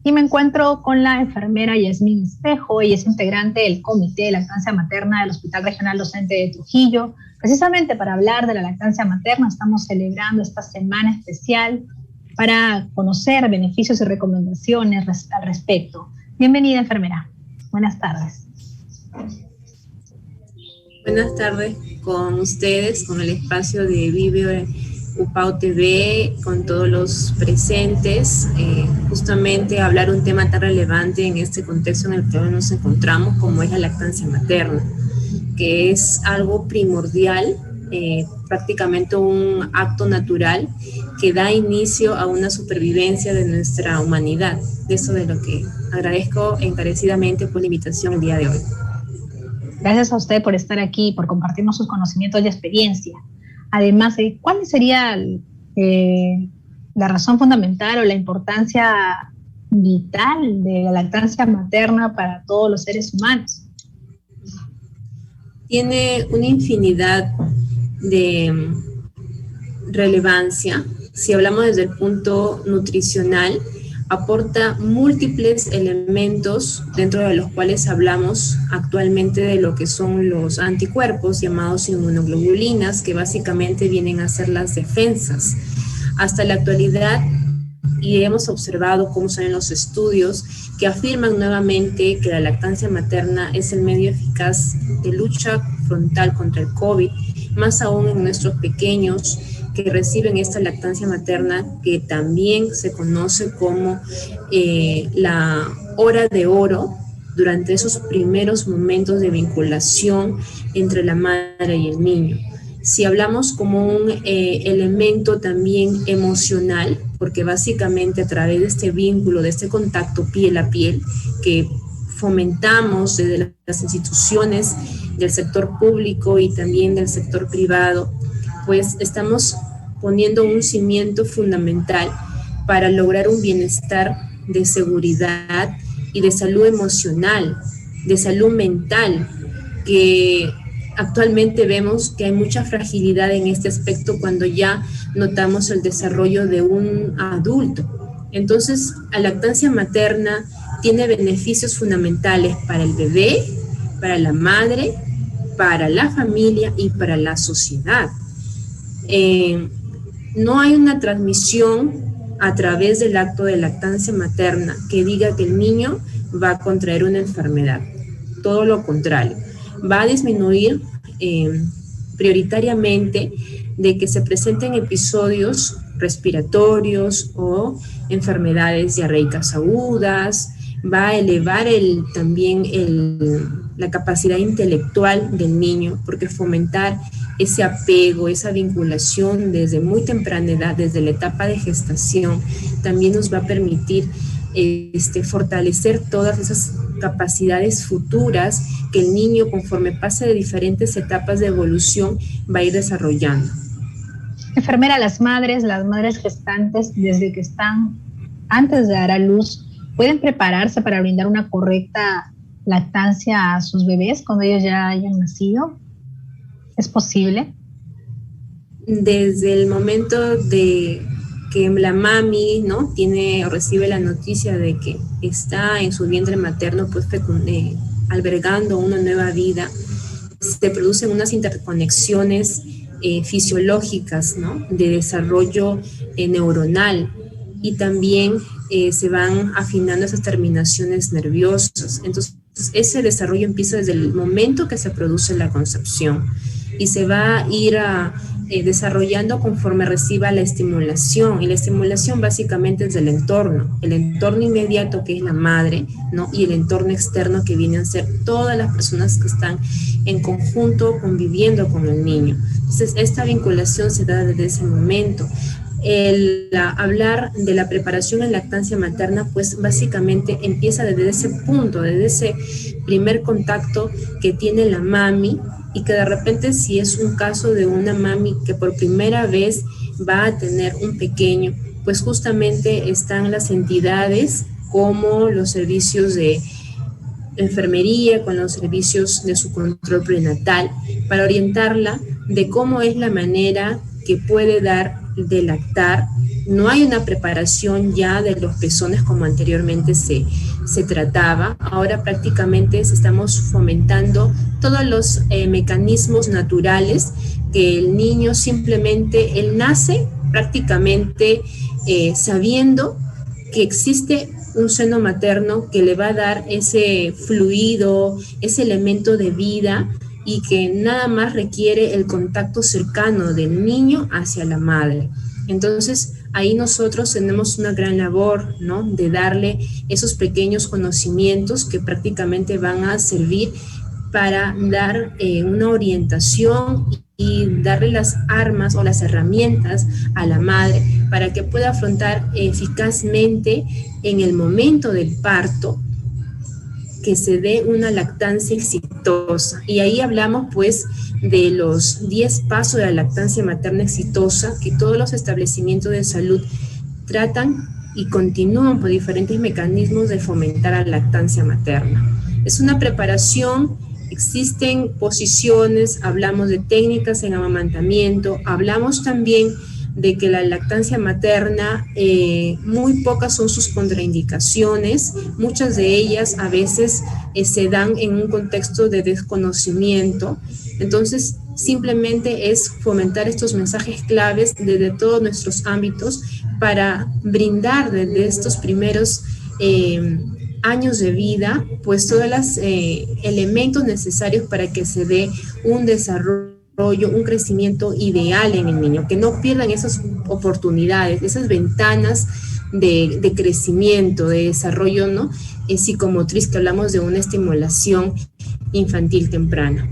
Y me encuentro con la enfermera Yasmín Espejo. Ella es integrante del Comité de Lactancia Materna del Hospital Regional Docente de Trujillo. Precisamente para hablar de la lactancia materna, estamos celebrando esta semana especial para conocer beneficios y recomendaciones al respecto. Bienvenida, enfermera. Buenas tardes. Buenas tardes con ustedes, con el espacio de Vive UPAO TV, con todos los presentes, justamente hablar un tema tan relevante en este contexto en el que hoy nos encontramos, como es la lactancia materna, que es algo primordial, prácticamente un acto natural que da inicio a una supervivencia de nuestra humanidad. De eso de lo que agradezco encarecidamente por la invitación el día de hoy. Gracias a usted por estar aquí, por compartirnos sus conocimientos y experiencia. Además, ¿cuál sería la razón fundamental o la importancia vital de la lactancia materna para todos los seres humanos? Tiene una infinidad de relevancia. Si hablamos desde el punto nutricional, aporta múltiples elementos dentro de los cuales hablamos actualmente de lo que son los anticuerpos llamados inmunoglobulinas, que básicamente vienen a ser las defensas. Hasta la actualidad, y hemos observado cómo salen los estudios que afirman nuevamente que la lactancia materna es el medio eficaz de lucha frontal contra el COVID, más aún en nuestros pequeños que reciben esta lactancia materna, que también se conoce como la hora de oro durante esos primeros momentos de vinculación entre la madre y el niño. Si hablamos como un elemento también emocional, porque básicamente a través de este vínculo, de este contacto piel a piel que fomentamos desde las instituciones del sector público y también del sector privado, pues estamos poniendo un cimiento fundamental para lograr un bienestar de seguridad y de salud emocional, de salud mental, que actualmente vemos que hay mucha fragilidad en este aspecto cuando ya notamos el desarrollo de un adulto. Entonces, la lactancia materna tiene beneficios fundamentales para el bebé, para la madre, para la familia y para la sociedad. No hay una transmisión a través del acto de lactancia materna que diga que el niño va a contraer una enfermedad. Todo lo contrario, va a disminuir prioritariamente de que se presenten episodios respiratorios o enfermedades diarreicas agudas, va a elevar también la capacidad intelectual del niño, porque fomentar ese apego, esa vinculación desde muy temprana edad, desde la etapa de gestación, también nos va a permitir fortalecer todas esas capacidades futuras que el niño, conforme pase de diferentes etapas de evolución, va a ir desarrollando. Enfermera, las madres gestantes, desde que están antes de dar a luz, ¿pueden prepararse para brindar una correcta lactancia a sus bebés cuando ellos ya hayan nacido? ¿Es posible? Desde el momento de que la mami, ¿no?, tiene o recibe la noticia de que está en su vientre materno, pues albergando una nueva vida, se producen unas interconexiones fisiológicas, ¿no?, de desarrollo neuronal, y también se van afinando esas terminaciones nerviosas. Entonces, ese desarrollo empieza desde el momento que se produce la concepción y se va a ir desarrollando conforme reciba la estimulación, y la estimulación básicamente es del entorno, el entorno inmediato, que es la madre, ¿no?, y el entorno externo, que vienen a ser todas las personas que están en conjunto conviviendo con el niño. Entonces, esta vinculación se da desde ese momento. Hablar de la preparación en lactancia materna, pues básicamente empieza desde ese punto, desde ese primer contacto que tiene la mami, y que de repente, si es un caso de una mami que por primera vez va a tener un pequeño, pues justamente están las entidades como los servicios de enfermería, con los servicios de su control prenatal, para orientarla de cómo es la manera que puede dar de lactar no hay una preparación ya de los pezones como anteriormente se trataba. Ahora prácticamente estamos fomentando todos los mecanismos naturales que el niño simplemente, él nace prácticamente sabiendo que existe un seno materno que le va a dar ese fluido, ese elemento de vida, y que nada más requiere el contacto cercano del niño hacia la madre. Entonces, ahí nosotros tenemos una gran labor, ¿no?, de darle esos pequeños conocimientos que prácticamente van a servir para dar una orientación y darle las armas o las herramientas a la madre para que pueda afrontar eficazmente en el momento del parto, que se dé una lactancia exitosa. Y ahí hablamos pues de los 10 pasos de la lactancia materna exitosa que todos los establecimientos de salud tratan y continúan por diferentes mecanismos de fomentar la lactancia materna. Es una preparación, existen posiciones, hablamos de técnicas en amamantamiento, hablamos también de que la lactancia materna, muy pocas son sus contraindicaciones, muchas de ellas a veces se dan en un contexto de desconocimiento. Entonces, simplemente es fomentar estos mensajes claves desde todos nuestros ámbitos para brindar desde estos primeros años de vida, pues todos los elementos necesarios para que se dé un desarrollo, un crecimiento ideal en el niño, que no pierdan esas oportunidades, esas ventanas de crecimiento, de desarrollo, ¿no?, psicomotriz, que hablamos de una estimulación infantil temprana.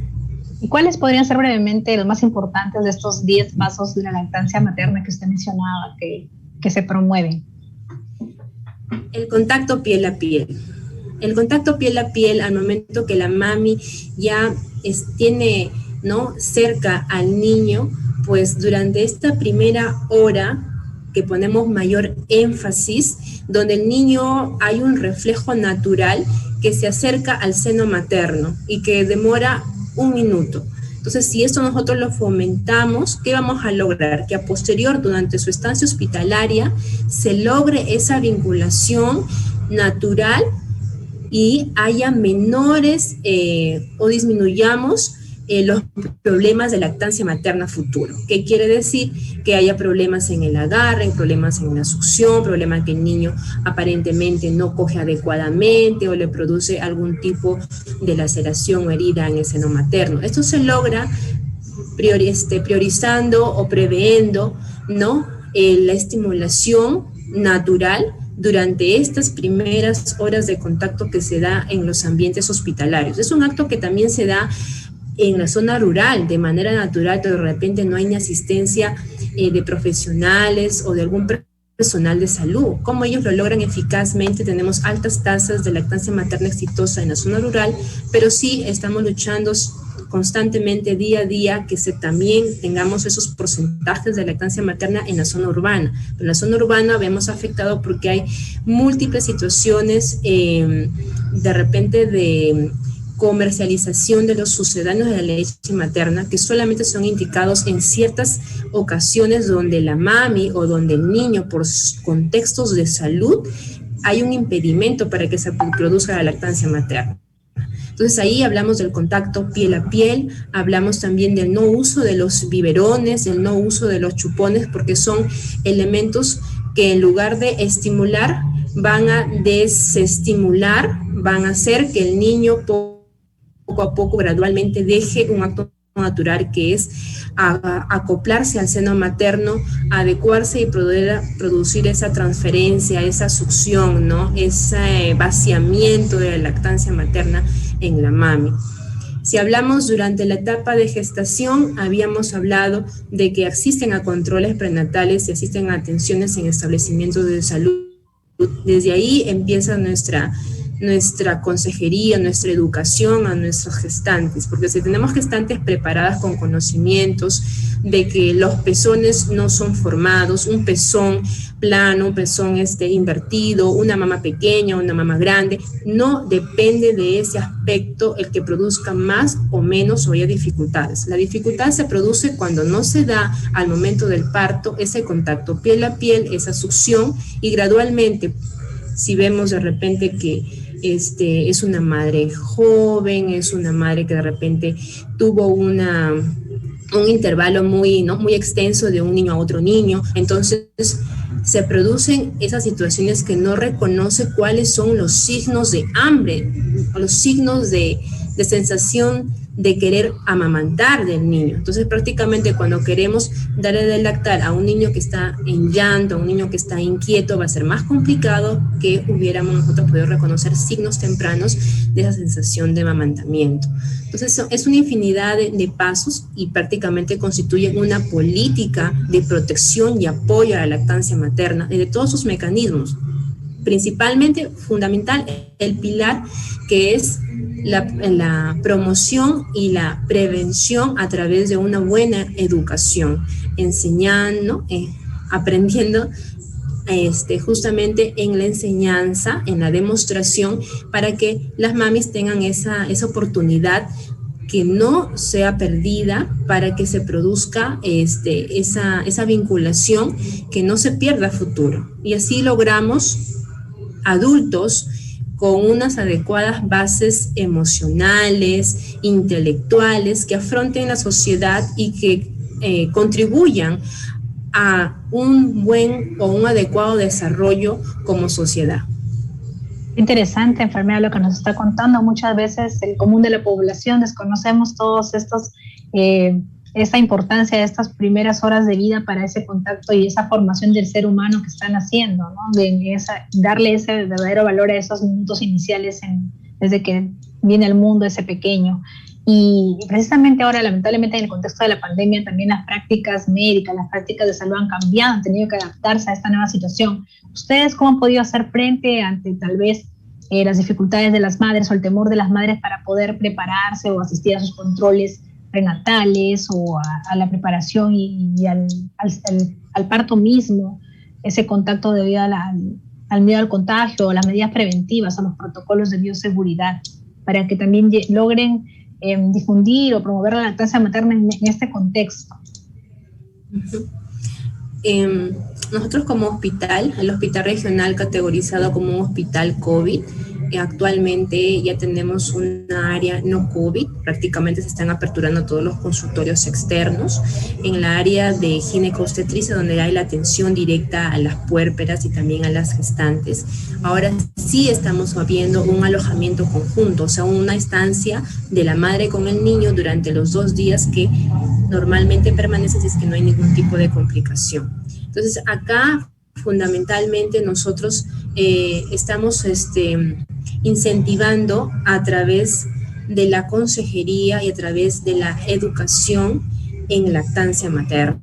¿Y cuáles podrían ser brevemente los más importantes de estos 10 pasos de la lactancia materna que usted mencionaba, que se promueven? El contacto piel a piel. El contacto piel a piel, al momento que la mami ya tiene, ¿no?, cerca al niño, pues durante esta primera hora que ponemos mayor énfasis, donde el niño hay un reflejo natural que se acerca al seno materno y que demora 1 minuto. Entonces, si esto nosotros lo fomentamos, ¿qué vamos a lograr? Que a posterior, durante su estancia hospitalaria, se logre esa vinculación natural y haya menores o disminuyamos los problemas de lactancia materna futuro. ¿Qué quiere decir? Que haya problemas en el agarre, problemas en la succión, problemas que el niño aparentemente no coge adecuadamente o le produce algún tipo de laceración o herida en el seno materno. Esto se logra priorizando o previendo, ¿no?, la estimulación natural durante estas primeras horas de contacto que se da en los ambientes hospitalarios. Es un acto que también se da en la zona rural, de manera natural, pero de repente no hay ni asistencia de profesionales o de algún personal de salud. ¿Cómo ellos lo logran eficazmente? Tenemos altas tasas de lactancia materna exitosa en la zona rural, pero sí estamos luchando constantemente día a día que también tengamos esos porcentajes de lactancia materna en la zona urbana. En la zona urbana vemos afectado porque hay múltiples situaciones de repente de comercialización de los sucedáneos de la leche materna que solamente son indicados en ciertas ocasiones donde la mami o donde el niño, por contextos de salud, hay un impedimento para que se produzca la lactancia materna. Entonces ahí hablamos del contacto piel a piel, hablamos también del no uso de los biberones, del no uso de los chupones, porque son elementos que en lugar de estimular van a desestimular, van a hacer que el niño poco a poco gradualmente deje un acto natural que es acoplarse al seno materno, adecuarse y poder producir esa transferencia, esa succión, ¿no?, ese vaciamiento de la lactancia materna en la mami. Si hablamos durante la etapa de gestación, habíamos hablado de que asisten a controles prenatales y asisten a atenciones en establecimientos de salud. Desde ahí empieza nuestra nuestra consejería, nuestra educación a nuestros gestantes, porque si tenemos gestantes preparadas con conocimientos de que los pezones no son formados, un pezón plano, un pezón invertido, una mama pequeña, una mama grande, no depende de ese aspecto el que produzca más o menos o haya dificultades. La dificultad se produce cuando no se da al momento del parto ese contacto piel a piel, esa succión, y gradualmente, si vemos de repente que es una madre joven, es una madre que de repente tuvo un intervalo muy extenso de un niño a otro niño, entonces se producen esas situaciones que no reconoce cuáles son los signos de hambre, los signos de sensación de querer amamantar del niño. Entonces prácticamente cuando queremos darle de lactar a un niño que está en llanto, a un niño que está inquieto, va a ser más complicado que hubiéramos nosotros podido reconocer signos tempranos de esa sensación de amamantamiento. Entonces es una infinidad de pasos y prácticamente constituyen una política de protección y apoyo a la lactancia materna de todos sus mecanismos. Principalmente, fundamental, el pilar que es la promoción y la prevención a través de una buena educación, enseñando, aprendiendo justamente en la enseñanza, en la demostración, para que las mamis tengan esa oportunidad que no sea perdida, para que se produzca esa vinculación, que no se pierda a futuro. Y así logramos adultos con unas adecuadas bases emocionales, intelectuales, que afronten la sociedad y que contribuyan a un buen o un adecuado desarrollo como sociedad. Interesante, enfermera, lo que nos está contando. Muchas veces el común de la población desconocemos todos estos, esta importancia de estas primeras horas de vida para ese contacto y esa formación del ser humano que están haciendo, ¿no? Darle ese verdadero valor a esos minutos iniciales desde que viene al mundo ese pequeño. Y precisamente ahora, lamentablemente, en el contexto de la pandemia, también las prácticas médicas, las prácticas de salud han cambiado, han tenido que adaptarse a esta nueva situación. ¿Ustedes cómo han podido hacer frente ante tal vez las dificultades de las madres o el temor de las madres para poder prepararse o asistir a sus controles prenatales o a la preparación y al parto mismo, ese contacto debido al miedo al contagio, a las medidas preventivas, a los protocolos de bioseguridad, para que también logren difundir o promover la lactancia materna en este contexto? Nosotros como hospital, el hospital regional categorizado como un hospital COVID, actualmente ya tenemos una área no COVID, prácticamente se están aperturando todos los consultorios externos. En la área de ginecobstetricia, donde hay la atención directa a las puérperas y también a las gestantes, ahora sí estamos viendo un alojamiento conjunto, o sea, una estancia de la madre con el niño durante los 2 días que normalmente permanece si es que no hay ningún tipo de complicación. Entonces, acá fundamentalmente nosotros estamos incentivando a través de la consejería y a través de la educación en lactancia materna.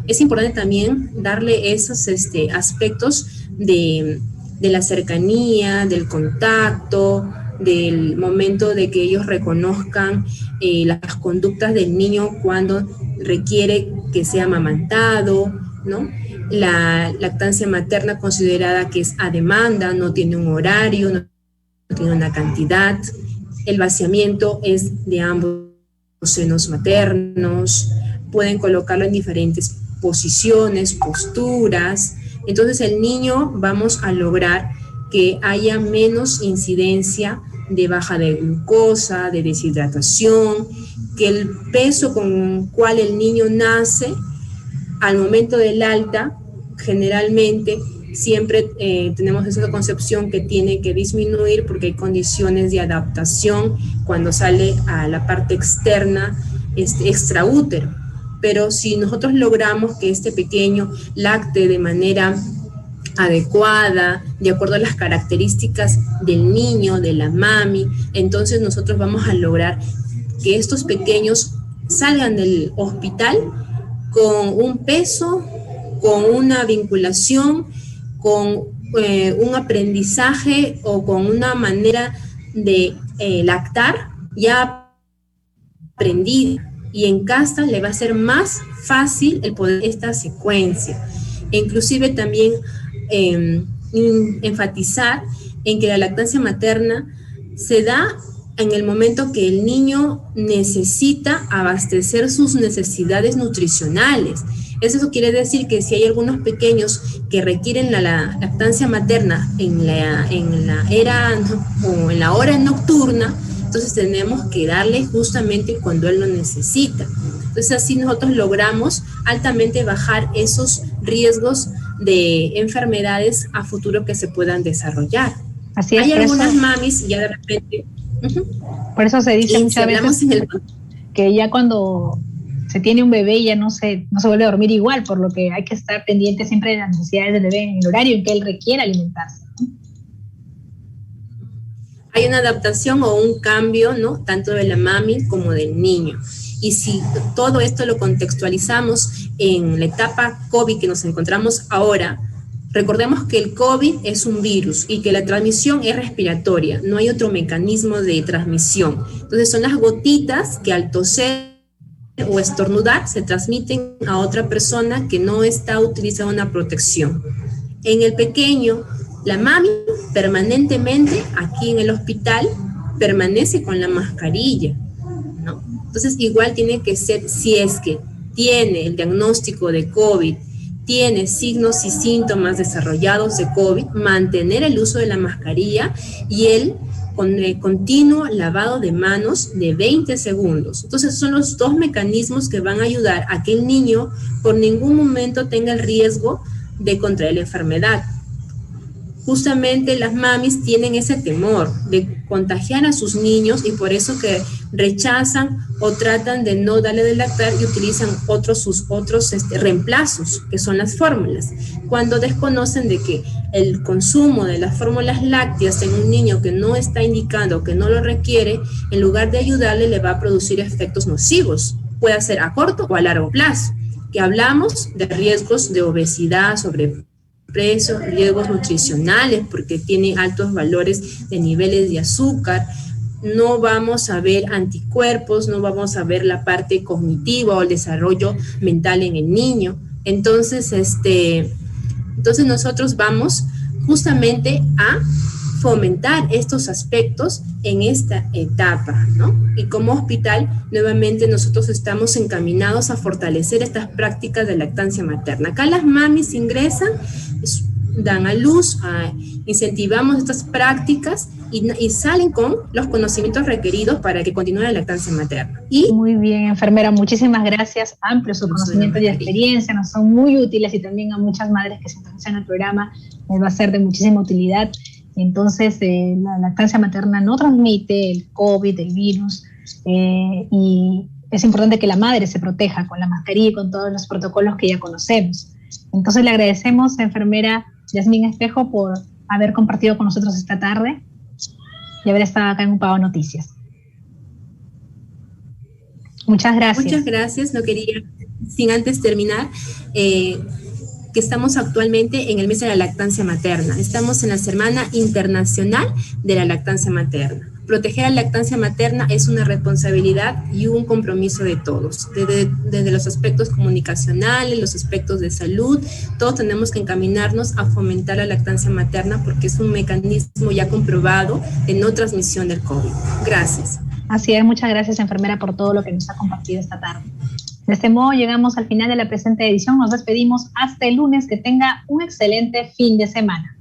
Es importante también darle esos aspectos de la cercanía, del contacto, del momento de que ellos reconozcan las conductas del niño cuando requiere que sea amamantado, ¿no? La lactancia materna considerada que es a demanda, no tiene un horario, no tiene una cantidad. El vaciamiento es de ambos senos maternos, pueden colocarlo en diferentes posiciones, posturas. Entonces el niño vamos a lograr que haya menos incidencia de baja de glucosa, de deshidratación, que el peso con el cual el niño nace al momento del alta, generalmente siempre tenemos esa concepción que tiene que disminuir porque hay condiciones de adaptación cuando sale a la parte externa, extraútero. Pero si nosotros logramos que este pequeño lacte de manera adecuada, de acuerdo a las características del niño, de la mami, entonces nosotros vamos a lograr que estos pequeños salgan del hospital con un peso, con una vinculación, con un aprendizaje o con una manera de lactar ya aprendida, y en casa le va a ser más fácil el poder esta secuencia. E inclusive también enfatizar en que la lactancia materna se da en el momento que el niño necesita abastecer sus necesidades nutricionales. Eso quiere decir que si hay algunos pequeños que requieren la lactancia materna en la era o en la hora nocturna, entonces tenemos que darle justamente cuando él lo necesita. Entonces así nosotros logramos altamente bajar esos riesgos de enfermedades a futuro que se puedan desarrollar. Así es. Hay algunas mamis ya de repente... Por eso se dice muchas veces que ya cuando se tiene un bebé ya no se vuelve a dormir igual, por lo que hay que estar pendiente siempre de las necesidades del bebé en el horario en que él requiera alimentarse, ¿no? Hay una adaptación o un cambio, ¿no? Tanto de la mami como del niño. Y si todo esto lo contextualizamos en la etapa COVID que nos encontramos ahora, recordemos que el COVID es un virus y que la transmisión es respiratoria, no hay otro mecanismo de transmisión. Entonces son las gotitas que al toser o estornudar se transmiten a otra persona que no está utilizando una protección. En el pequeño, la mami permanentemente aquí en el hospital permanece con la mascarilla, ¿no? Entonces igual tiene que ser, si es que tiene el diagnóstico de COVID, tiene signos y síntomas desarrollados de COVID, mantener el uso de la mascarilla y el continuo lavado de manos de 20 segundos. Entonces son los dos mecanismos que van a ayudar a que el niño por ningún momento tenga el riesgo de contraer la enfermedad. Justamente las mamis tienen ese temor de contagiar a sus niños y por eso que rechazan o tratan de no darle de lactar y utilizan sus otros reemplazos, que son las fórmulas, cuando desconocen de que el consumo de las fórmulas lácteas en un niño que no está indicando, que no lo requiere, en lugar de ayudarle le va a producir efectos nocivos, puede ser a corto o a largo plazo, que hablamos de riesgos de obesidad, sobrepeso, riesgos nutricionales porque tiene altos valores de niveles de azúcar, no vamos a ver anticuerpos, no vamos a ver la parte cognitiva o el desarrollo mental en el niño. Entonces nosotros vamos justamente a fomentar estos aspectos en esta etapa, ¿no? Y como hospital, nuevamente nosotros estamos encaminados a fortalecer estas prácticas de lactancia materna. Acá las mamis ingresan, dan a luz, incentivamos estas prácticas y salen con los conocimientos requeridos para que continúe la lactancia materna. Muy bien, enfermera, muchísimas gracias. Amplios sus conocimientos y experiencia, nos son muy útiles y también a muchas madres que se interesan en el programa les va a ser de muchísima utilidad. Entonces, la lactancia materna no transmite el COVID, el virus, y es importante que la madre se proteja con la mascarilla y con todos los protocolos que ya conocemos. Entonces, le agradecemos, enfermera Yasmín Espejo, por haber compartido con nosotros esta tarde y haber estado acá en UPAO Noticias. Muchas gracias. Muchas gracias. No quería, sin antes terminar, que estamos actualmente en el mes de la lactancia materna. Estamos en la Semana Internacional de la Lactancia Materna. Proteger la lactancia materna es una responsabilidad y un compromiso de todos, desde los aspectos comunicacionales, los aspectos de salud, todos tenemos que encaminarnos a fomentar la lactancia materna porque es un mecanismo ya comprobado de no transmisión del COVID. Gracias. Así es, muchas gracias, enfermera, por todo lo que nos ha compartido esta tarde. De este modo llegamos al final de la presente edición, nos despedimos hasta el lunes, que tenga un excelente fin de semana.